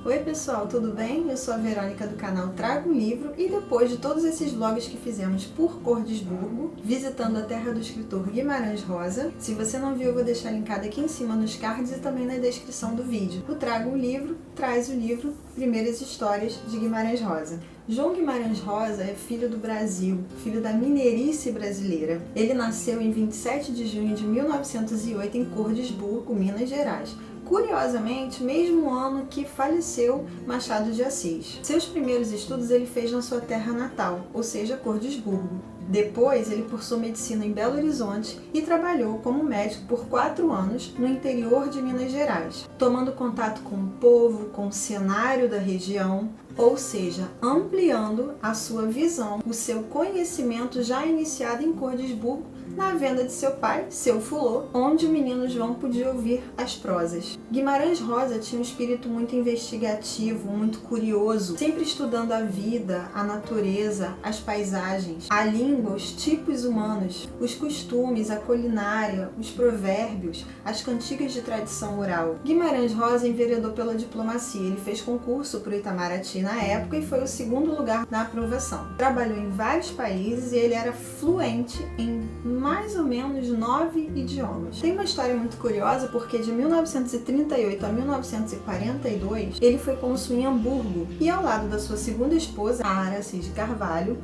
Oi pessoal, tudo bem? Eu sou a Verônica do canal Trago um Livro e depois de todos esses vlogs que fizemos por Cordisburgo, visitando a terra do escritor Guimarães Rosa, se você não viu eu vou deixar linkado aqui em cima nos cards e também na descrição do vídeo. O Trago um Livro traz o livro Primeiras Histórias de Guimarães Rosa. João Guimarães Rosa é filho do Brasil, filho da mineirice brasileira. Ele nasceu em 27 de junho de 1908 em Cordisburgo, Minas Gerais. Curiosamente, mesmo ano que faleceu Machado de Assis. Seus primeiros estudos ele fez na sua terra natal, ou seja, Cordisburgo. Depois, ele cursou medicina em Belo Horizonte e trabalhou como médico por 4 anos no interior de Minas Gerais, tomando contato com o povo, com o cenário da região, ou seja, ampliando a sua visão, o seu conhecimento já iniciado em Cordisburgo, na venda de seu pai, seu fulô, onde o menino João podia ouvir as prosas. Guimarães Rosa tinha um espírito muito investigativo, muito curioso, sempre estudando a vida, a natureza, as paisagens, a língua, os tipos humanos, os costumes, a culinária, os provérbios, as cantigas de tradição oral. Guimarães Rosa enveredou pela diplomacia, ele fez concurso para o Itamaraty na época e foi o 2º lugar na aprovação. Trabalhou em vários países e ele era fluente em mais ou menos 9 idiomas. Tem uma história muito curiosa porque de 1938 a 1942 ele foi cônsul em Hamburgo e ao lado da sua segunda esposa, a Aracy de Carvalho,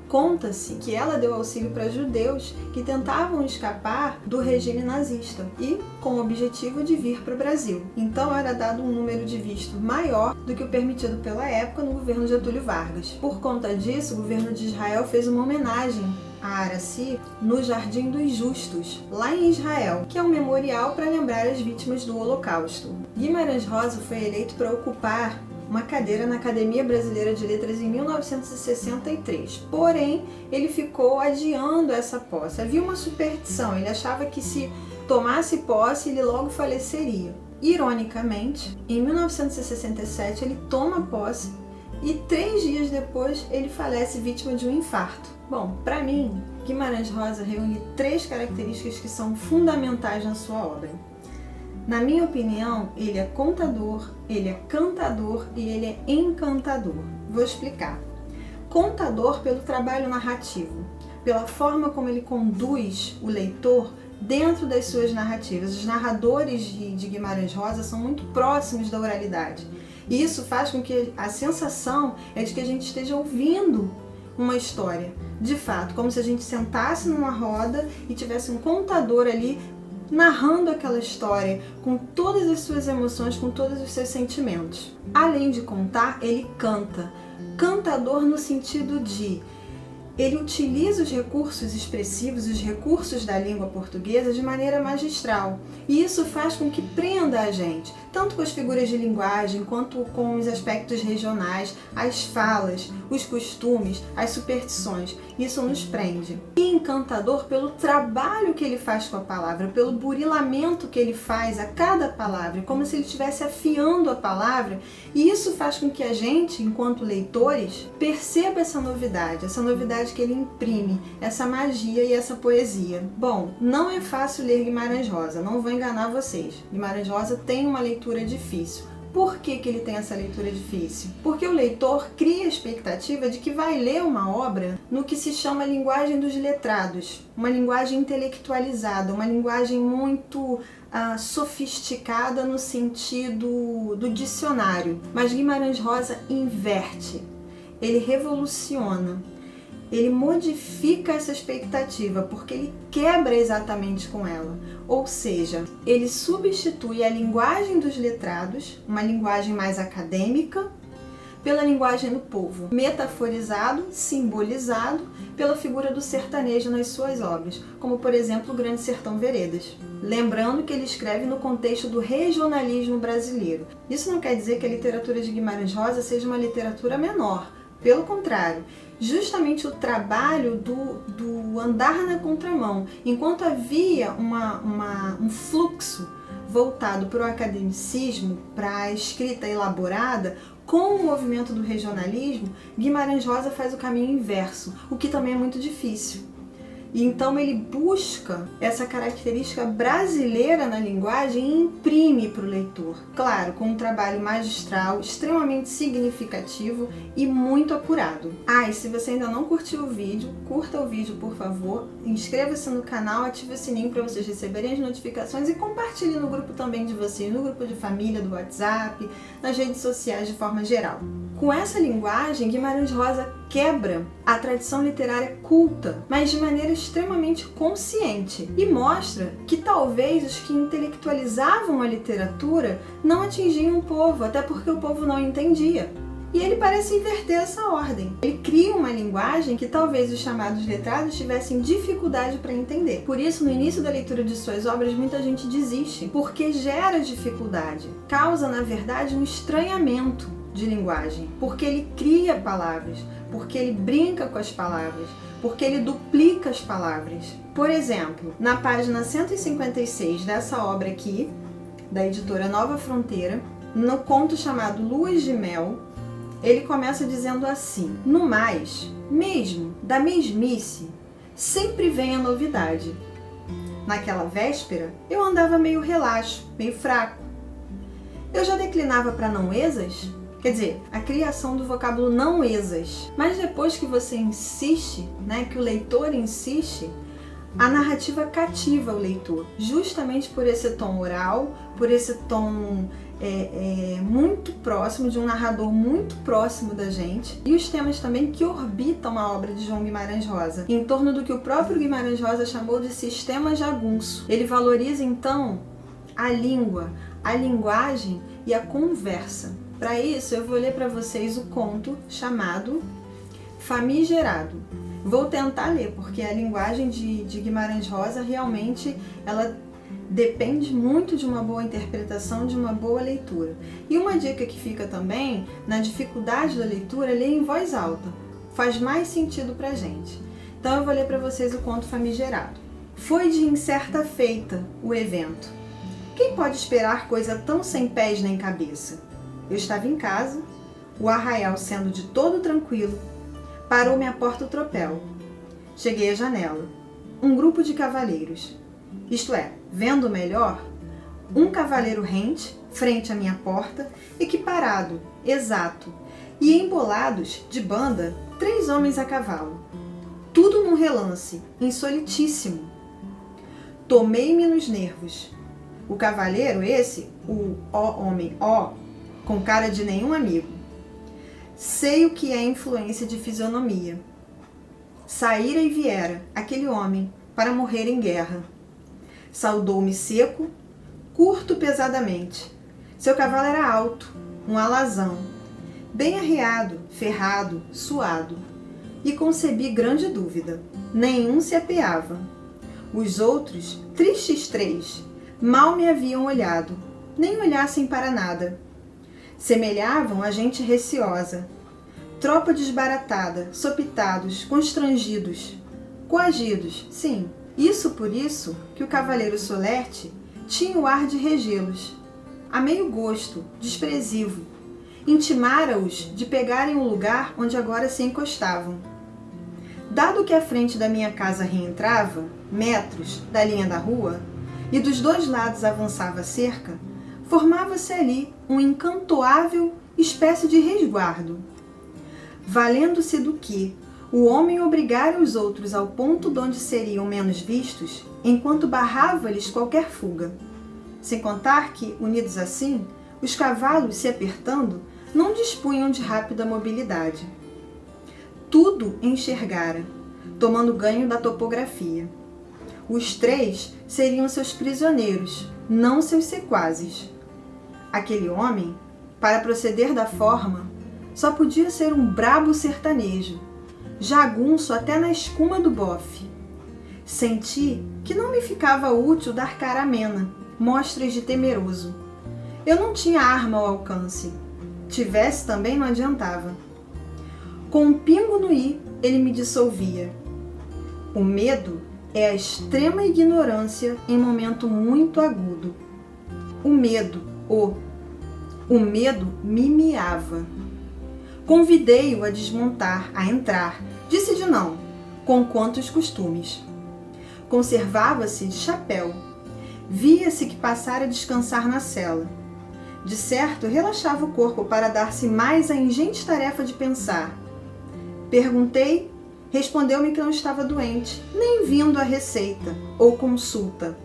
conta-se que ela deu auxílio para judeus que tentavam escapar do regime nazista e com o objetivo de vir para o Brasil. Então era dado um número de visto maior do que o permitido pela época no governo Getúlio Vargas. Por conta disso, o governo de Israel fez uma homenagem a Aracy no Jardim dos Justos, lá em Israel, que é um memorial para lembrar as vítimas do Holocausto. Guimarães Rosa foi eleito para ocupar uma cadeira na Academia Brasileira de Letras em 1963. Porém, ele ficou adiando essa posse. Havia uma superstição, ele achava que se tomasse posse, ele logo faleceria. Ironicamente, em 1967 ele toma posse e 3 dias depois ele falece vítima de um infarto. Bom, para mim, Guimarães Rosa reúne 3 características que são fundamentais na sua obra. Na minha opinião, ele é contador, ele é cantador e ele é encantador. Vou explicar. Contador pelo trabalho narrativo, pela forma como ele conduz o leitor dentro das suas narrativas. Os narradores de Guimarães Rosa são muito próximos da oralidade. E isso faz com que a sensação é de que a gente esteja ouvindo uma história. De fato, como se a gente sentasse numa roda e tivesse um contador ali narrando aquela história com todas as suas emoções, com todos os seus sentimentos. Além de contar, ele canta. Cantador no sentido de ele utiliza os recursos expressivos, os recursos da língua portuguesa de maneira magistral. E isso faz com que prenda a gente, tanto com as figuras de linguagem, quanto com os aspectos regionais, as falas, os costumes, as superstições. Isso nos prende. E encantador pelo trabalho que ele faz com a palavra, pelo burilamento que ele faz a cada palavra, como se ele estivesse afiando a palavra. E isso faz com que a gente, enquanto leitores, perceba essa novidade que ele imprime, essa magia e essa poesia. Bom, não é fácil ler Guimarães Rosa, não vou enganar vocês. Guimarães Rosa tem uma leitura difícil. Por que ele tem essa leitura difícil? Porque o leitor cria a expectativa de que vai ler uma obra no que se chama linguagem dos letrados, uma linguagem intelectualizada, uma linguagem muito sofisticada no sentido do dicionário. Mas Guimarães Rosa inverte, ele revoluciona. Ele modifica essa expectativa, porque ele quebra exatamente com ela. Ou seja, ele substitui a linguagem dos letrados, uma linguagem mais acadêmica, pela linguagem do povo, metaforizado, simbolizado pela figura do sertanejo nas suas obras, como por exemplo o Grande Sertão Veredas. Lembrando que ele escreve no contexto do regionalismo brasileiro. Isso não quer dizer que a literatura de Guimarães Rosa seja uma literatura menor. Pelo contrário, justamente o trabalho do andar na contramão, enquanto havia um fluxo voltado para o academicismo, para a escrita elaborada, com o movimento do regionalismo, Guimarães Rosa faz o caminho inverso, o que também é muito difícil. E então ele busca essa característica brasileira na linguagem e imprime para o leitor. Claro, com um trabalho magistral, extremamente significativo e muito apurado. E se você ainda não curtiu o vídeo, curta o vídeo, por favor. Inscreva-se no canal, ative o sininho para vocês receberem as notificações e compartilhe no grupo também de vocês, no grupo de família do WhatsApp, nas redes sociais de forma geral. Com essa linguagem, Guimarães Rosa quebra a tradição literária culta, mas de maneira extremamente consciente, e mostra que talvez os que intelectualizavam a literatura não atingiam o povo, até porque o povo não entendia. E ele parece inverter essa ordem. Ele cria uma linguagem que talvez os chamados letrados tivessem dificuldade para entender. Por isso, no início da leitura de suas obras, muita gente desiste, porque gera dificuldade. Causa, na verdade, um estranhamento de linguagem, porque ele cria palavras, porque ele brinca com as palavras, porque ele duplica as palavras. Por exemplo, na página 156 dessa obra aqui, da editora Nova Fronteira, no conto chamado Luas de Mel, ele começa dizendo assim: no mais, mesmo da mesmice, sempre vem a novidade. Naquela véspera, eu andava meio relaxo, meio fraco. Eu já declinava para não-esas, quer dizer, a criação do vocábulo não-esas. Mas depois que você insiste, que o leitor insiste, a narrativa cativa o leitor, justamente por esse tom oral, por esse tom muito próximo, de um narrador muito próximo da gente, e os temas também que orbitam a obra de João Guimarães Rosa, em torno do que o próprio Guimarães Rosa chamou de sistema jagunço. Ele valoriza então a língua, a linguagem e a conversa. Para isso, eu vou ler para vocês o conto chamado Famigerado. Vou tentar ler, porque a linguagem de Guimarães Rosa realmente ela depende muito de uma boa interpretação, de uma boa leitura. E uma dica que fica também, na dificuldade da leitura, ler em voz alta. Faz mais sentido pra gente. Então eu vou ler para vocês o conto Famigerado. Foi de incerta feita o evento. Quem pode esperar coisa tão sem pés nem cabeça? Eu estava em casa, o arraial sendo de todo tranquilo, parou-me à porta o tropel. Cheguei à janela. Um grupo de cavaleiros. Isto é, vendo melhor, um cavaleiro rente, frente à minha porta, equiparado, exato, e embolados, de banda, 3 homens a cavalo. Tudo num relance, insolitíssimo. Tomei-me nos nervos. O cavaleiro, esse, o homem, com cara de nenhum amigo. Sei o que é influência de fisionomia. Saíra e viera, aquele homem, para morrer em guerra. Saudou-me seco, curto pesadamente. Seu cavalo era alto, um alazão, bem arreado, ferrado, suado. E concebi grande dúvida. Nenhum se apeava. Os outros, tristes 3, mal me haviam olhado, nem olhassem para nada. Semelhavam a gente receosa. Tropa desbaratada, sopitados, constrangidos, coagidos, sim. Isso por isso que o cavaleiro solerte tinha o ar de regê-los, a meio gosto, desprezível. Intimara-os de pegarem o lugar onde agora se encostavam. Dado que a frente da minha casa reentrava, metros da linha da rua, e dos 2 lados avançava a cerca, formava-se ali um encantoável espécie de resguardo. Valendo-se do que o homem obrigara os outros ao ponto de onde seriam menos vistos, enquanto barrava-lhes qualquer fuga. Sem contar que, unidos assim, os cavalos, se apertando, não dispunham de rápida mobilidade. Tudo enxergara, tomando ganho da topografia. Os 3 seriam seus prisioneiros, não seus sequazes. Aquele homem, para proceder da forma, só podia ser um brabo sertanejo, jagunço até na escuma do bofe. Senti que não me ficava útil dar cara amena, mostras de temeroso. Eu não tinha arma ao alcance. Tivesse também não adiantava. Com um pingo no i, ele me dissolvia. O medo é a extrema ignorância em momento muito agudo. O medo me miava. Convidei-o a desmontar, a entrar. Disse de não, com quantos costumes. conservava-se de chapéu. Via-se que passara a descansar na cela. De certo, relaxava o corpo para dar-se mais à ingente tarefa de pensar. Perguntei, respondeu-me que não estava doente, nem vindo a receita ou consulta.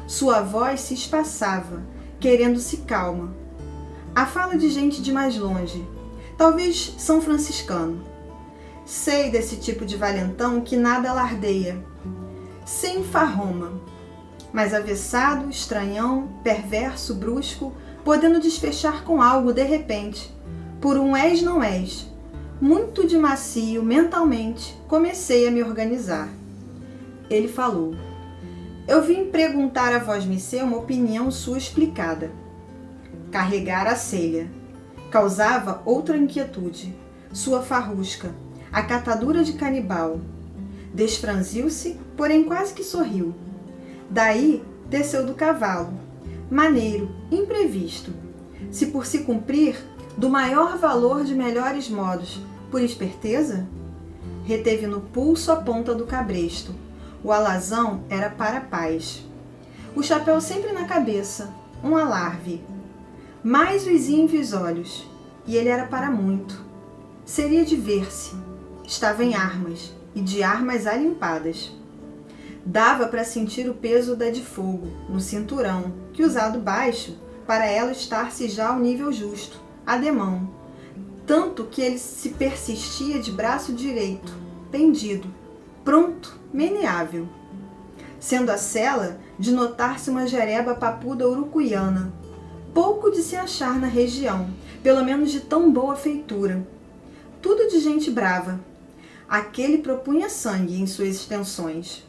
Sua voz se espaçava, querendo-se calma. A fala de gente de mais longe, talvez São Franciscano. Sei desse tipo de valentão que nada alardeia, sem farroma, mas avessado, estranhão, perverso, brusco, podendo desfechar com algo de repente, por um és não és. Muito de macio, mentalmente, comecei a me organizar. Ele falou. Eu vim perguntar a vosmecê uma opinião sua explicada. Carregar a celha. Causava outra inquietude. Sua farrusca, a catadura de canibal. Desfranziu-se, porém quase que sorriu. Daí desceu do cavalo. Maneiro, imprevisto. Se por se cumprir, do maior valor de melhores modos, por esperteza? Reteve no pulso a ponta do cabresto. O alazão era para a paz. O chapéu sempre na cabeça, um alarve. Mais luzinho os olhos, e ele era para muito. Seria de ver-se. Estava em armas, e de armas alimpadas. Dava para sentir o peso da de fogo, no cinturão, que usado baixo, para ela estar-se já ao nível justo, ademão. Tanto que ele se persistia de braço direito, pendido, pronto, meneável. Sendo a cela de notar-se uma jereba papuda urucuiana, pouco de se achar na região, pelo menos de tão boa feitura. Tudo de gente brava. Aquele propunha sangue em suas extensões.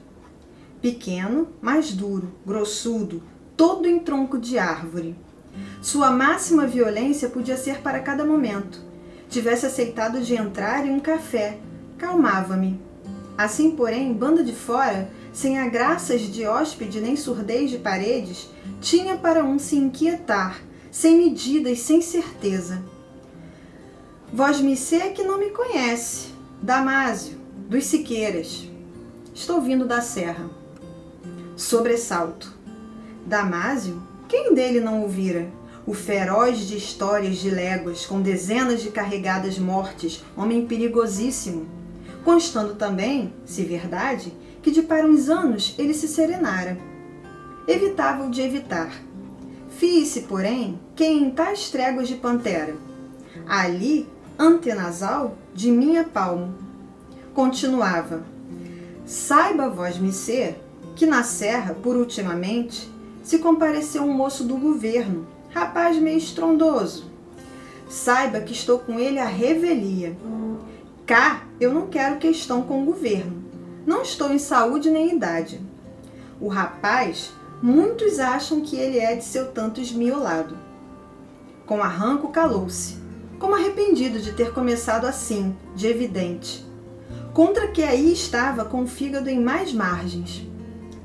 Pequeno, mas duro, grossudo, todo em tronco de árvore. Sua máxima violência podia ser para cada momento. Tivesse aceitado de entrar em um café, calmava-me. Assim, porém, banda de fora, sem agraças de hóspede nem surdez de paredes, tinha para um se inquietar, sem medida e sem certeza. Vosmecê é que não me conhece, Damásio, dos Siqueiras. Estou vindo da serra. Sobressalto. Damásio? Quem dele não ouvira? O feroz de histórias de léguas, com dezenas de carregadas mortes, homem perigosíssimo. Constando também, se verdade, que de para uns anos ele se serenara. Evitava o de evitar. Fie-se, porém, que em tais tréguas de pantera. Ali, antenasal, de minha palmo. Continuava. Saiba vosmecê que na serra, por ultimamente, se compareceu um moço do governo, rapaz meio estrondoso. Saiba que estou com ele à revelia. Cá eu não quero questão com o governo. Não estou em saúde nem idade. O rapaz, muitos acham que ele é de seu tanto esmiolado. Com arranco calou-se, como arrependido de ter começado assim, de evidente. Contra que aí estava com o fígado em mais margens.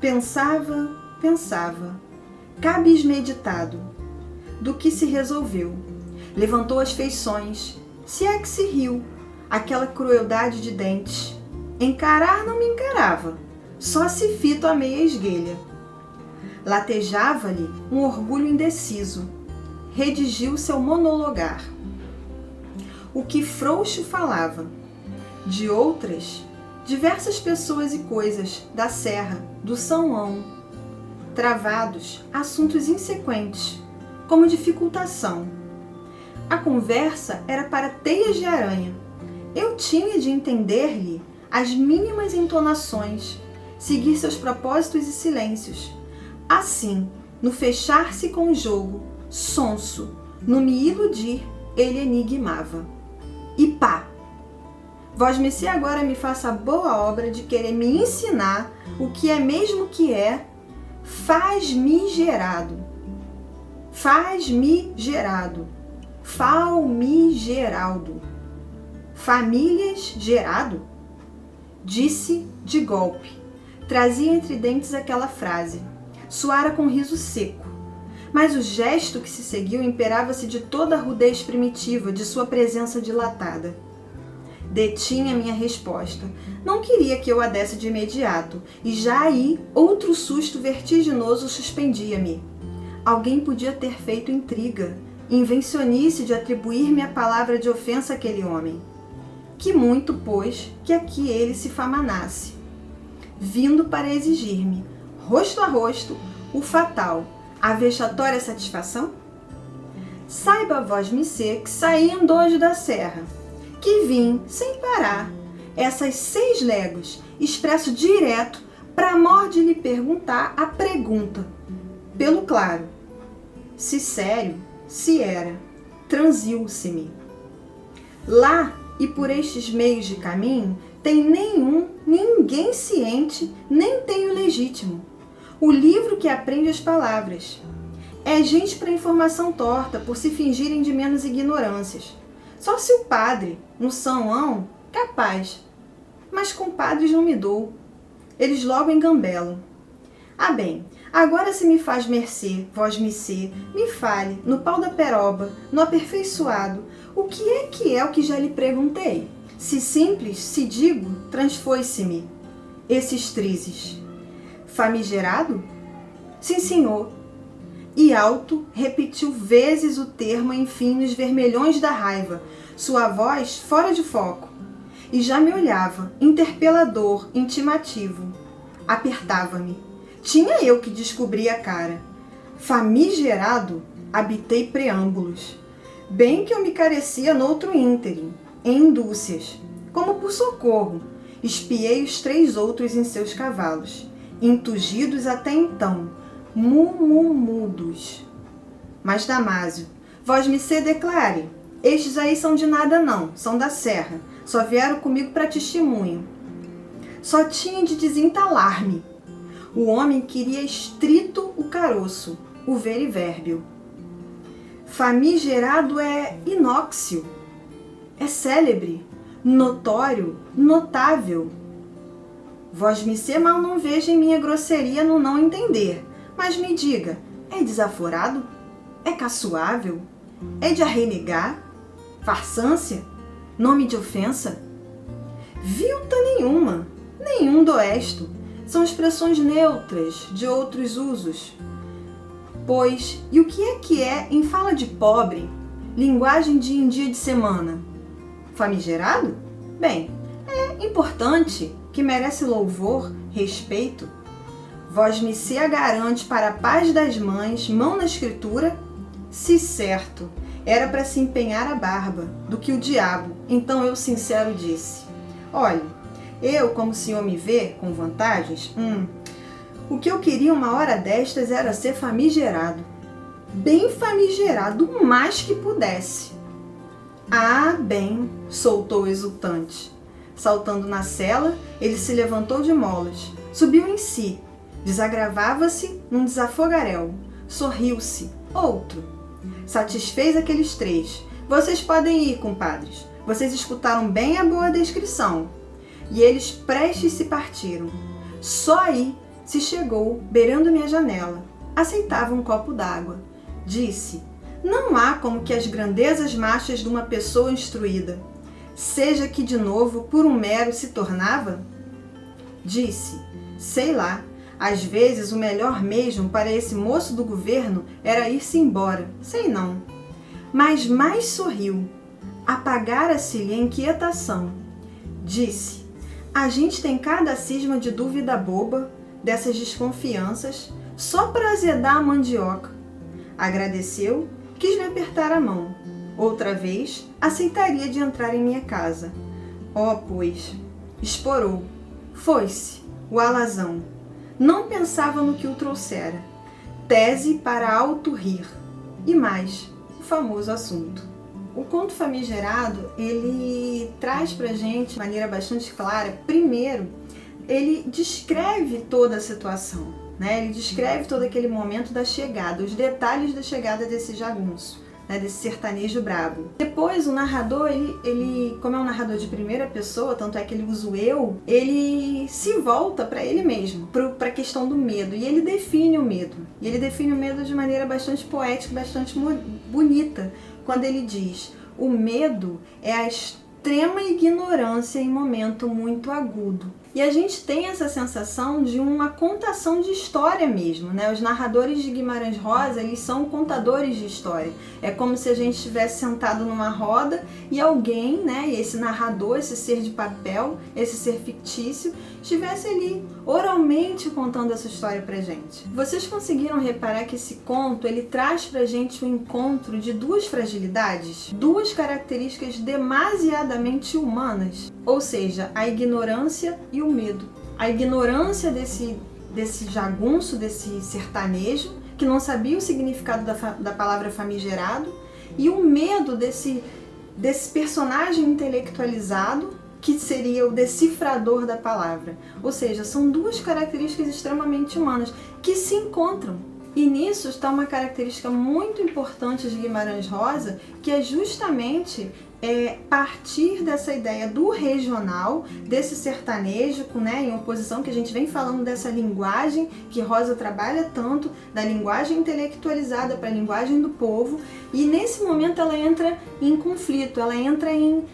Pensava, cabismeditado. Do que se resolveu. Levantou as feições, se é que se riu, aquela crueldade de dentes. Encarar não me encarava, só se fito a meia esguelha. Latejava-lhe um orgulho indeciso. Redigiu seu monologar. O que frouxo falava. De outras, diversas pessoas e coisas da serra, do São Ão. Travados, assuntos insequentes, como dificultação. A conversa era para teias de aranha. Eu tinha de entender-lhe as mínimas entonações, seguir seus propósitos e silêncios. Assim, no fechar-se com o jogo, sonso, no me iludir, ele enigmava. E pá! Vosmecê agora me faça a boa obra de querer me ensinar o que é mesmo que é faz-me-gerado. Faz-me-gerado. Fal-me-geraldo. Famílias gerado? Disse de golpe. Trazia entre dentes aquela frase. Soara com riso seco. Mas o gesto que se seguiu imperava-se de toda a rudez primitiva de sua presença dilatada. Detinha minha resposta. Não queria que eu a desse de imediato, e já aí outro susto vertiginoso suspendia-me. Alguém podia ter feito intriga, invencionice de atribuir-me a palavra de ofensa àquele homem. Que muito, pois, que aqui ele se famanasse, vindo para exigir-me, rosto a rosto, o fatal, a vexatória satisfação? Saiba vós-me-ser que saí hoje da serra, que vim, sem parar, essas 6 léguas, expresso direto, para mor de lhe perguntar a pergunta, pelo claro, se sério, se era, transiu-se-me. Lá e por estes meios de caminho, tem ninguém ciente, nem tem o legítimo. O livro que aprende as palavras. É gente para informação torta, por se fingirem de menos ignorâncias. Só se o padre, no São Ão, capaz. Mas com padres não me dou. Eles logo engambelam. Ah bem, agora se me faz mercê, vós-me-ser, me fale, no pau da peroba, no aperfeiçoado, o que é o que já lhe perguntei? Se simples, se digo, transfoi-se-me. Esses trizes. Famigerado? Sim, senhor. E alto repetiu vezes o termo, enfim, nos vermelhões da raiva, sua voz fora de foco. E já me olhava, interpelador, intimativo. Apertava-me. Tinha eu que descobrir a cara. Famigerado, habitei preâmbulos. Bem que eu me carecia noutro ínterim, em indúcias. Como por socorro, espiei os 3 outros em seus cavalos, entugidos até então, mudos. Mas Damásio, vós-me-ser declare, estes aí são de nada não, são da serra, só vieram comigo para testemunho. Só tinha de desentalar-me. O homem queria estrito o caroço, o verivérbio. Famigerado é inóxio, é célebre, notório, notável. Vós-me-ser mal não veja em minha grosseria no não entender, mas me diga, é desaforado? É caçoável? É de arrenegar? Farsância? Nome de ofensa? Vilta nenhuma, nenhum doesto. São expressões neutras, de outros usos. Pois, e o que é em fala de pobre, linguagem de em dia de semana? Famigerado? Bem, é importante, que merece louvor, respeito. Vós-me-ser a garante para a paz das mães, mão na escritura? Se certo, era para se empenhar a barba, do que o diabo, então eu sincero disse. Olhe, eu, como o senhor me vê, com vantagens, o que eu queria uma hora destas era ser famigerado. Bem famigerado, o mais que pudesse. Ah, bem, soltou exultante. Saltando na cela, ele se levantou de molas, subiu em si, desagravava-se num desafogaréu, sorriu-se, outro. Satisfez aqueles 3. Vocês podem ir, compadres. Vocês escutaram bem a boa descrição. E eles prestes se partiram. Só aí se chegou, beirando minha janela. Aceitava um copo d'água. Disse, não há como que as grandezas machas de uma pessoa instruída, seja que de novo por um mero se tornava? Disse, sei lá, às vezes o melhor mesmo para esse moço do governo era ir-se embora, sei não. Mas mais sorriu, apagara-se-lhe a inquietação. Disse, a gente tem cada cisma de dúvida boba, dessas desconfianças, só para azedar a mandioca. Agradeceu, quis me apertar a mão. Outra vez, aceitaria de entrar em minha casa. Oh, pois, esporou. Foi-se, o alazão. Não pensava no que o trouxera. Tese para auto-rir. E mais, o famoso assunto. O conto famigerado, ele traz pra gente de maneira bastante clara. Primeiro, ele descreve toda a situação, né? Ele descreve todo aquele momento da chegada, os detalhes da chegada desse jagunço, né? Desse sertanejo brabo. Depois, o narrador, ele, como é um narrador de primeira pessoa, tanto é que ele usa o eu, ele se volta para ele mesmo, para a questão do medo, e ele define o medo. E ele define o medo de maneira bastante poética, bastante bonita, quando ele diz: o medo é a extrema ignorância em momento muito agudo. E a gente tem essa sensação de uma contação de história mesmo, né? Os narradores de Guimarães Rosa, eles são contadores de história. É como se a gente estivesse sentado numa roda e alguém, né, esse narrador, esse ser de papel, esse ser fictício, estivesse ali oralmente contando essa história pra gente. Vocês conseguiram reparar que esse conto, ele traz pra gente o encontro de duas fragilidades, duas características demasiadamente humanas, ou seja, a ignorância e o medo. A ignorância desse jagunço, desse sertanejo, que não sabia o significado da palavra famigerado, e o medo desse personagem intelectualizado, que seria o decifrador da palavra. Ou seja, são duas características extremamente humanas que se encontram. E nisso está uma característica muito importante de Guimarães Rosa, que é justamente partir dessa ideia do regional, desse sertanejo, né, em oposição, que a gente vem falando dessa linguagem que Rosa trabalha tanto, da linguagem intelectualizada para a linguagem do povo, e nesse momento ela entra em conflito, ela entra em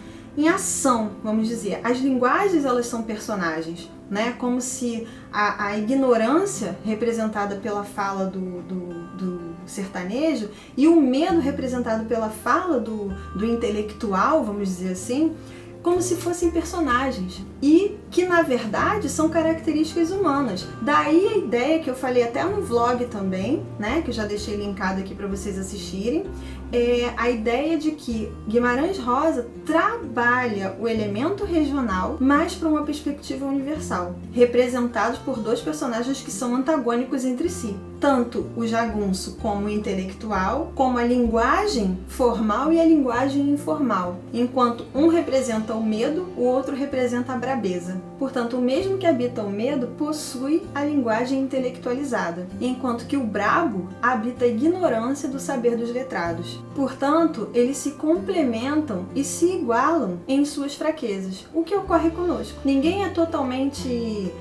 ação, vamos dizer. As linguagens, elas são personagens, né? Como se a ignorância representada pela fala do sertanejo e o medo representado pela fala do intelectual, vamos dizer assim, como se fossem personagens e que na verdade são características humanas. Daí a ideia que eu falei até no vlog também, né, que eu já deixei linkado aqui para vocês assistirem, é a ideia de que Guimarães Rosa trabalha o elemento regional, mas para uma perspectiva universal, representados por dois personagens que são antagônicos entre si. Tanto o jagunço como o intelectual, como a linguagem formal e a linguagem informal. Enquanto um representa o medo, o outro representa a brabeza. Portanto, o mesmo que habita o medo possui a linguagem intelectualizada, enquanto que o brabo habita a ignorância do saber dos letrados. Portanto, eles se complementam e se igualam em suas fraquezas, o que ocorre conosco. Ninguém é totalmente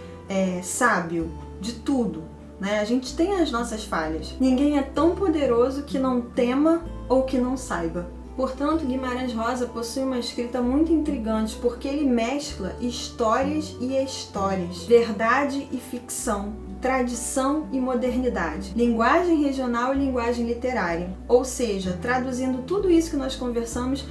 sábio de tudo, né? A gente tem as nossas falhas. Ninguém é tão poderoso que não tema ou que não saiba. Portanto, Guimarães Rosa possui uma escrita muito intrigante porque ele mescla histórias e histórias, verdade e ficção, tradição e modernidade, linguagem regional e linguagem literária. Ou seja, traduzindo tudo isso que nós conversamos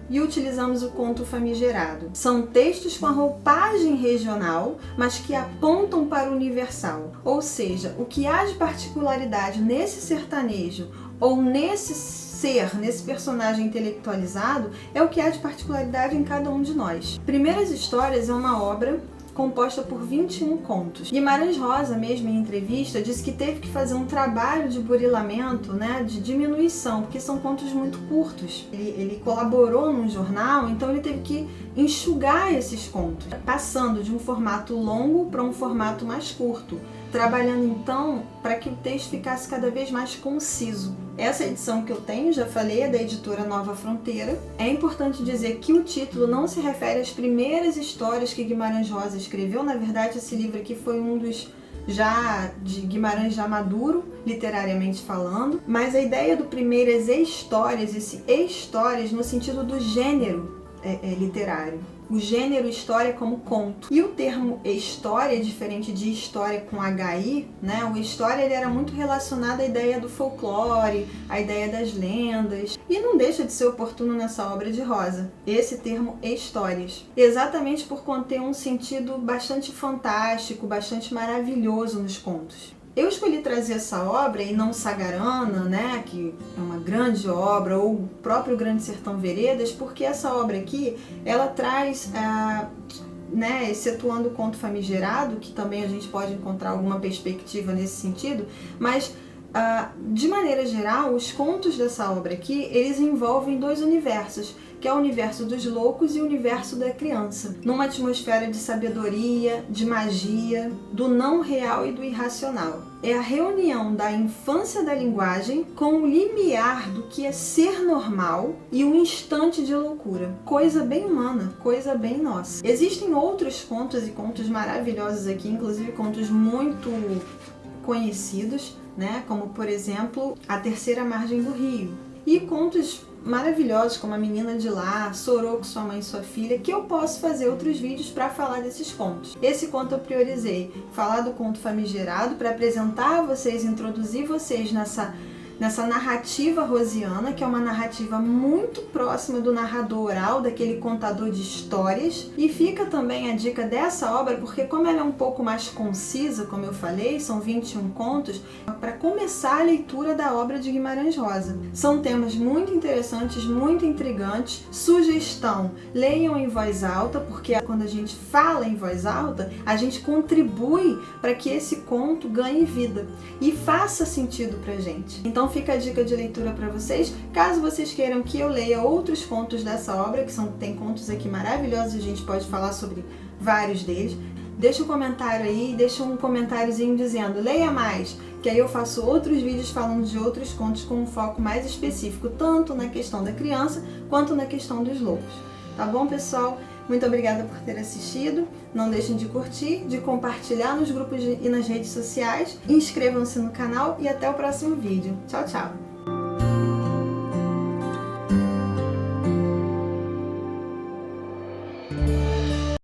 e utilizamos o conto famigerado. São textos com a roupagem regional, mas que apontam para o universal. Ou seja, o que há de particularidade nesse sertanejo ou nesse personagem intelectualizado é o que há de particularidade em cada um de nós. Primeiras Histórias é uma obra composta por 21 contos. Guimarães Rosa, mesmo em entrevista, disse que teve que fazer um trabalho de burilamento, né, de diminuição, porque são contos muito curtos. Ele colaborou num jornal, então ele teve que enxugar esses contos, passando de um formato longo para um formato mais curto, trabalhando então para que o texto ficasse cada vez mais conciso. Essa edição que eu tenho, já falei, é da editora Nova Fronteira. É importante dizer que o título não se refere às primeiras histórias que Guimarães Rosa escreveu. Na verdade, esse livro aqui foi um dos de Guimarães já maduro, literariamente falando. Mas a ideia do Primeiras Histórias, esse histórias no sentido do gênero literário. O gênero história como conto. E o termo história, diferente de história com HI, né? O história ele era muito relacionado à ideia do folclore, à ideia das lendas. E não deixa de ser oportuno nessa obra de Rosa, esse termo histórias. Exatamente por conter um sentido bastante fantástico, bastante maravilhoso nos contos. Eu escolhi trazer essa obra e não Sagarana, né, que é uma grande obra, ou o próprio Grande Sertão Veredas, porque essa obra aqui, ela traz, né, excetuando o conto famigerado, que também a gente pode encontrar alguma perspectiva nesse sentido, mas de maneira geral, os contos dessa obra aqui, eles envolvem dois universos, que é o universo dos loucos e o universo da criança, numa atmosfera de sabedoria, de magia, do não real e do irracional. É a reunião da infância da linguagem com o limiar do que é ser normal e um instante de loucura. Coisa bem humana, coisa bem nossa. Existem outros contos e contos maravilhosos aqui, inclusive contos muito conhecidos, né? Como, por exemplo, A Terceira Margem do Rio. E contos maravilhosos, como A Menina de Lá, Soroco, Sua Mãe e Sua Filha, que eu posso fazer outros vídeos para falar desses contos. Esse conto eu priorizei falar do conto famigerado para apresentar a vocês, introduzir vocês nessa narrativa rosiana, que é uma narrativa muito próxima do narrador oral, daquele contador de histórias. E fica também a dica dessa obra, porque como ela é um pouco mais concisa, como eu falei, são 21 contos, para começar a leitura da obra de Guimarães Rosa. São temas muito interessantes, muito intrigantes. Sugestão: leiam em voz alta, porque quando a gente fala em voz alta, a gente contribui para que esse conto ganhe vida e faça sentido pra gente. Então fica a dica de leitura para vocês. Caso vocês queiram que eu leia outros contos dessa obra, tem contos aqui maravilhosos e a gente pode falar sobre vários deles, deixa um comentário aí, deixa um comentáriozinho dizendo leia mais, que aí eu faço outros vídeos falando de outros contos com um foco mais específico, tanto na questão da criança quanto na questão dos lobos. Tá bom, pessoal? Muito obrigada por ter assistido. Não deixem de curtir, de compartilhar nos grupos e nas redes sociais. Inscrevam-se no canal e até o próximo vídeo. Tchau, tchau!